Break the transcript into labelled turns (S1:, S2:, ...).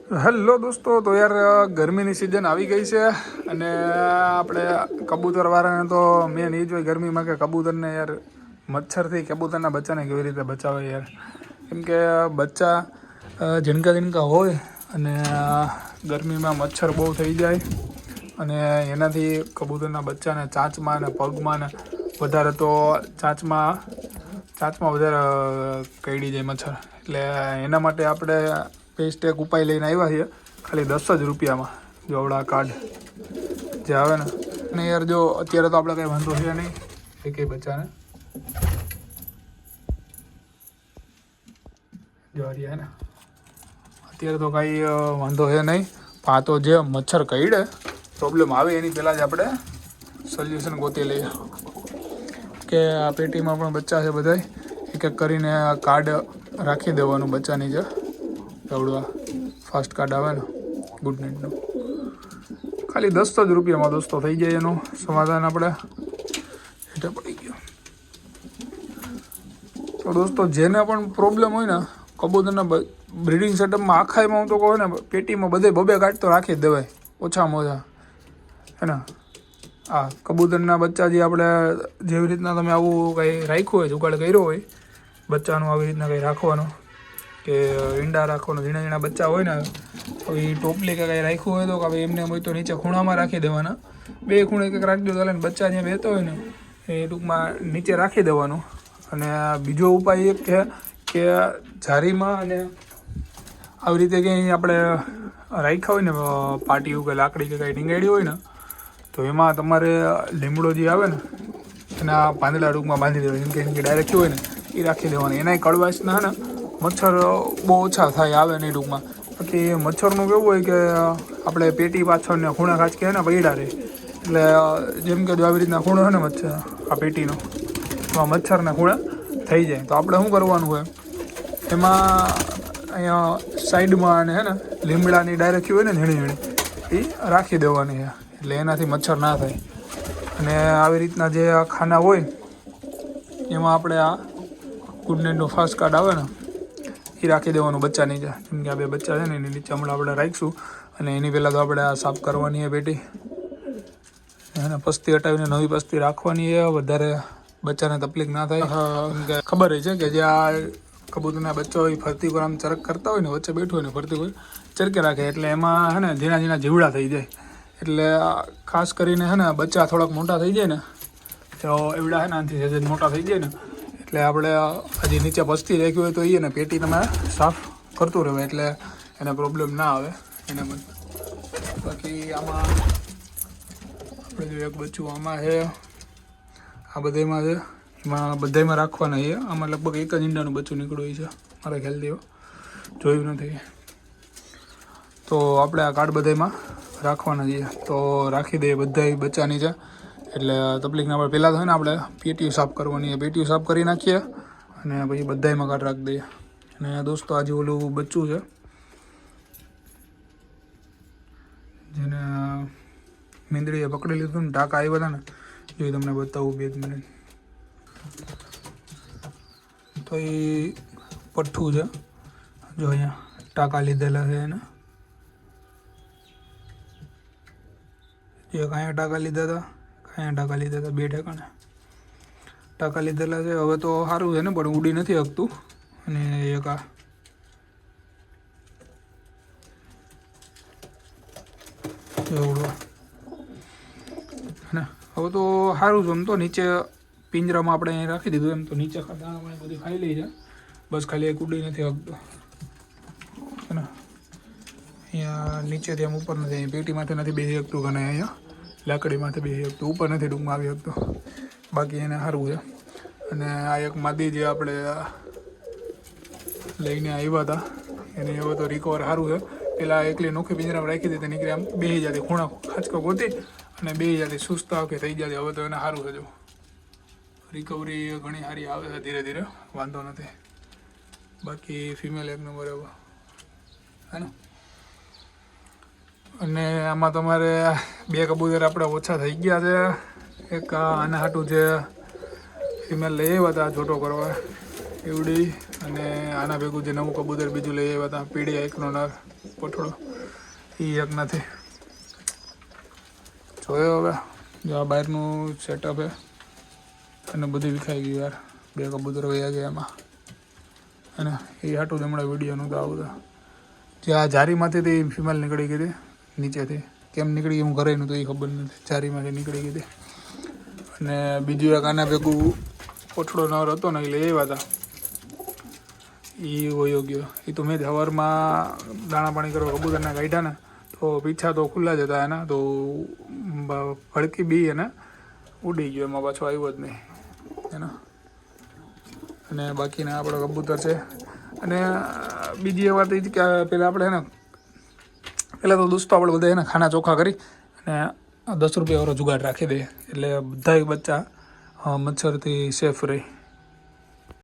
S1: Hello દોસ્તો, તો યાર ગરમીની સિઝન આવી ગઈ છે અને આપણે કબૂતરવાળાને તો મેન એ જ હોય ગરમીમાં કે કબૂતરને યાર મચ્છરથી કબૂતરના બચ્ચાને કેવી રીતે બચાવે યાર. કેમ કે બચ્ચા ઝીણકા ઝીણકા હોય અને ગરમીમાં મચ્છર બહુ થઈ જાય અને એનાથી કબૂતરના બચ્ચાને ચાંચમાં અને પગમાં ને વધારે તો ચાંચમાં વધારે કરડી જાય મચ્છર. એટલે એના માટે આપણે બેસ્ટ એક ઉપાય લઈને આવ્યા છીએ ખાલી 10 જ રૂપિયામાં. જો આવડા કાર્ડ જે આવે ને અને યાર જો અત્યારે તો આપણે કંઈ વાંધો છે નહીં એ કંઈ બચ્ચાને જો હે ને અત્યારે તો કાંઈ વાંધો છે નહીં. આ તો જે મચ્છર કરડે પ્રોબ્લેમ આવે એની પહેલાં જ આપણે સોલ્યુશન ગોતી લઈએ કે આ પેટીમાં પણ બચ્ચા છે બધાય એક એક કરીને કાર્ડ રાખી દેવાનું બચ્ચાની જે દવડવા ફાસ્ટ કાર્ડ આવે ને ગુડ નાઇટનું ખાલી 10 જ રૂપિયામાં દોસ્તો થઈ જાય એનું સમાધાન. આપણે હેઠે પડી ગયો. તો દોસ્તો જેને પણ પ્રોબ્લેમ હોય ને કબૂતરના બ્રીડિંગ સેટઅપમાં આખાઈમાં હું તો કહું ને પેટીમાં બધે બબે કાર્ડ તો રાખી જ દેવાય ઓછામાં ઓછા હે ને. આ કબૂતરના બચ્ચા જે આપણે જેવી રીતના તમે આવું કંઈ રાખ્યું હોય જુગાડ કર્યો હોય બચ્ચાનું આવી રીતના કંઈ રાખવાનું કે ઈંડા રાખવાનું ઝીણા ઝીણા બચ્ચા હોય ને એ ટોપલી કે કંઈ રાખ્યું હોય તો કે ભાઈ એમને હોય તો નીચે ખૂણામાં રાખી દેવાના. 2 ખૂણે કંઈક રાખી દો ચાલે ને બચ્ચા જ્યાં બેતા હોય ને એ ટૂંકમાં નીચે રાખી દેવાનું. અને બીજો ઉપાય એક છે કે જારીમાં અને આવી રીતે ક્યાંય આપણે રાખ્યા હોય ને પાટિયું કે લાકડી કે કંઈ ટીંગાડી હોય ને તો એમાં તમારે લીમડો જે આવે ને એના પાંદડા ટૂંકમાં બાંધી દેવાય. જેમ કે ડાયરેક્ટ હોય ને એ રાખી દેવાની. એનાય કડવાશના ને મચ્છર બહુ ઓછા થાય આવે નહીં ટૂંકમાં. બાકી મચ્છરનું કેવું હોય કે આપણે પેટી પાછળ ને ખૂણા ખાંચ કે ને પડ્યા રહે એટલે જેમ કે જો આવી રીતના ખૂણો છે ને મચ્છર આ પેટીનો એમાં મચ્છરને ખૂણા થઈ જાય. તો આપણે શું કરવાનું હોય એમાં અહીંયા સાઈડમાં અને હે ને લીમડાની ડાયરેક્ટ હોય ને ઝીણી ઝીણી એ રાખી દેવાની છે એટલે એનાથી મચ્છર ના થાય. અને આવી રીતના જે આ ખાના હોય એમાં આપણે આ ગુડ નાઇટનું ફાસ્ટ કાર્ડ આવે ને એ રાખી દેવાનું બચ્ચા નીચે. જેમ કે આ 2 બચ્ચા છે ને એની નીચે હમણાં આપણે રાખીશું અને એની પહેલાં તો આપણે આ સાફ કરવાની છે પેટી એને પસ્તી હટાવીને નવી પસ્તી રાખવાની છે વધારે બચ્ચાને તકલીફ ના થાય. ખબર છે કે જે આ કબૂતરના બચ્ચા હોય ફરતી પર આમ ચરક કરતા હોય ને વચ્ચે બેઠું હોય ને ફરતી પર ચરકે રાખે એટલે એમાં છે ને ઝીણા ઝીણા જીવડા થઈ જાય. એટલે ખાસ કરીને છે ને બચ્ચા થોડાક મોટા થઈ જાય ને તો એવડા છે ને આનાથી સહેજ મોટા થઈ જાય ને એટલે આપણે હજી નીચે પસ્તી રાખી હોય તો એ ને પેટી તમે સાફ કરતું રહેવાય એટલે એને પ્રોબ્લેમ ના આવે એના માટે. બાકી આમાં આપણે જો એક બચ્ચું આમાં છે આ બધામાં છે એમાં બધામાં રાખવાના છે. આમાં લગભગ 1 જ ઈંડાનું બચ્ચું નીકળ્યું છે મારા ખ્યાલથી જોયું નથી. તો આપણે આ કાર્ડ બધામાં રાખવાના છીએ તો રાખી દઈએ બધા બચ્ચાની છે એટલે તકલીફ ના પડે. પહેલાં તો છે ને આપણે પેટીયું સાફ કરવાની છે. પેટીયું સાફ કરી નાખીએ અને પછી બધામાં કાર્ડ રાખી દઈએ. અને દોસ્તો આજે ઓલું બચ્ચું છે જેને મીંદડીએ પકડી લીધું ને ટાંકા આવ્યા હતા ને જો તમને બતાવું 2 મિનિટ. તો એ પઠ્ઠું છે જો અહીંયા ટાંકા લીધેલા છે એને જે કાંઈ ટાંકા લીધા હતા 2 ઠેકાણે ટાંકા લીધેલા છે. હવે તો સારું છે ને પણ ઉડી નથી શકતું. અને એક આ ઉડવા ને હવે તો સારું છે. એમ તો નીચે પિંજરામાં આપણે અહીં રાખી દીધું એમ તો નીચે દાણા પાણી બધી ખાઈ લઈ છે બસ ખાલી એક ઉડી નથી શકતો છે ને. અહીંયા નીચેથી આમ ઉપર નથી અહીં પેટીમાંથી નથી બેસી શકતું અને અહીંયા લાકડીમાંથી બેસી શકતું ઉપર નથી ટૂંકમાં આવી શકતું. બાકી એને સારું છે. અને આ એક માદી જે આપણે લઈને આવ્યા હતા એની હવે તો રિકવર સારું છે. પહેલાં એકલી નોખી પિંજરામાં રાખી દીધી નીકળી આમ બેસી જતી ખૂણા ખાંચકો ગોતી અને બેસી જતી સુસ્ત કે થઈ જતી. હવે તો એને સારું છે જો રિકવરી ઘણી સારી આવે છે ધીરે ધીરે વાંધો નથી. બાકી ફિમેલ 1 નંબર હવે હે ને. અને આમાં તમારે 2 કબૂતર આપણે ઓછા થઈ ગયા છે. એક આના હાટું જે ફિમેલ લઈ આવ્યા હતા છોટો કરવા એવડી અને આના ભેગું જે નવું કબૂતર બીજું લઈ આવ્યા હતા પીડિયા 1નો નર પઠોળો એ એક નથી જોયો. હવે જો આ બહારનું સેટઅપ છે અને બધું વિખાઈ ગયું યાર. 2 કબૂતર વયા ગયા એમાં અને એ હાટું જ હમણાં વિડીયો નહોતા આવતા. જે આ જારીમાંથી તે ફિમેલ નીકળી ગઈ હતી નીચેથી. કેમ નીકળી હું ઘરે નહોતું એ ખબર નથી. જારીમાંથી નીકળી ગઈ હતી. અને બીજું એક આના ભેગું પઠોળો નર હતો ને એટલે એવા હતા એ વયો ગયો. એ તો મેં સવારમાં દાણા પાણી કરવા કબૂતરના કાઢ્યા ને તો પીછા તો ખુલ્લા જ હતા એના, તો ભડકી બી એને ઉડી ગયો, એમાં પાછો આવ્યો જ નહીં એના. અને બાકીના આપણા કબૂતર છે. અને બીજી વાત એ કે પહેલાં આપણે એને પહેલાં તો દોસ્તો આપણે બધા એને ખાના ચોખ્ખા કરી અને 10 રૂપિયા વાળો જુગાડ રાખી દઈએ એટલે બધા બચ્ચા મચ્છરથી સેફ રહે.